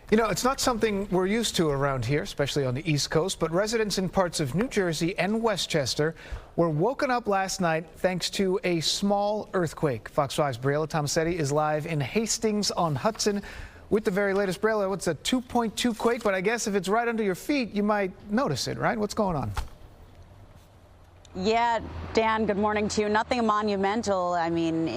You know, it's not something we're used to around here, especially on the East Coast, but residents in parts of New Jersey and Westchester were woken up last night thanks to a small earthquake. Fox 5's Briella Tomassetti is live in Hastings on Hudson with the very latest. Briella, what's a 2.2 quake? But I guess if it's right under your feet, you might notice it, right? What's going on? Yeah, Dan, good morning to you. Nothing monumental. I mean,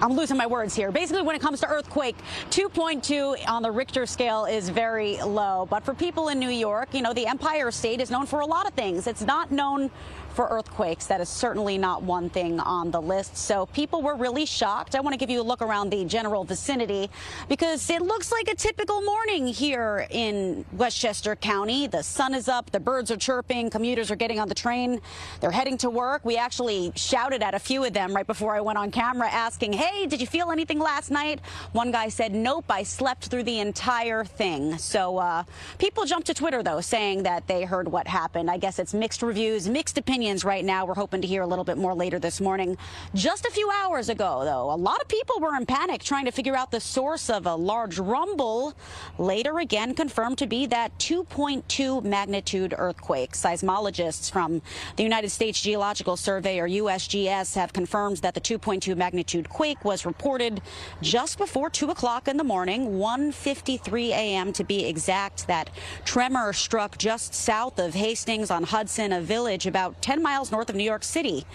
I'm losing my words here. Basically, when it comes to earthquake, 2.2 on the Richter scale is very low. But for people in New York, you know, the Empire State is known for a lot of things. It's not known for earthquakes. That is certainly not one thing on the list. So people were really shocked. I want to give you a look around the general vicinity because it looks like a typical morning here in Westchester County. The sun is up, the birds are chirping, commuters are getting on the train, they're heading to work. We actually shouted at a few of them right before I went on camera asking, hey, did you feel anything last night? One guy said, nope, I slept through the entire thing. So people jumped to Twitter, though, saying that they heard what happened. I guess it's mixed reviews, mixed opinions right now. We're hoping to hear a little bit more later this morning. Just a few hours ago, though, a lot of people were in panic trying to figure out the source of a large rumble, later again confirmed to be that 2.2 magnitude earthquake. Seismologists from the United States Geological Survey, or USGS, have confirmed that the 2.2 magnitude quake was reported just before 2 o'clock in the morning, 1:53 a.m. to be exact. That tremor struck just south of Hastings on Hudson, a village about 10 miles north of New York City.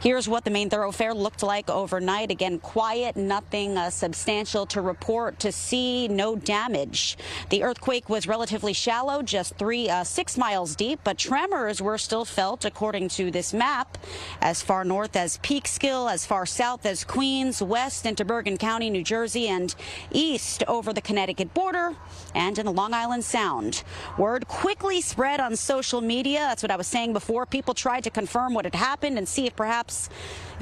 Here's what the main thoroughfare looked like overnight. Again, quiet, nothing substantial to report, to see, no damage. The earthquake was relatively shallow, just 6 miles deep, but tremors were still felt, according to this map, as far north as Peekskill, as far south as Queens, west into Bergen County, New Jersey, and east over the Connecticut border and in the Long Island Sound. Word quickly spread on social media. That's what I was saying before. People tried to confirm what had happened and see if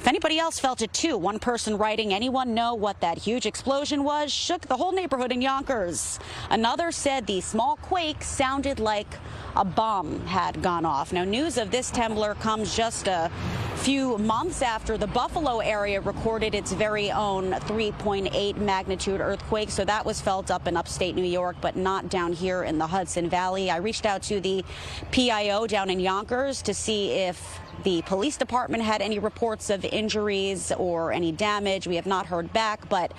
anybody else felt it too. One person writing, anyone know what that huge explosion was? Shook the whole neighborhood in Yonkers. Another said the small quake sounded like a bomb had gone off. Now, news of this trembler comes just a few months after the Buffalo area recorded its very own 3.8 magnitude earthquake. So that was felt up in upstate New York, but not down here in the Hudson Valley. I reached out to the PIO down in Yonkers to see if the police department had any reports of injuries or any damage. We have not heard back, but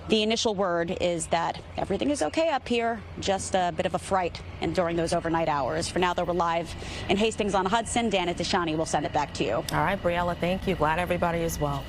the initial word is that everything is okay up here, just a bit of a fright during those overnight hours. For now, though, we're live in Hastings on Hudson. Dan and Tashani will send it back to you. All right, Briella, thank you. Glad everybody is well.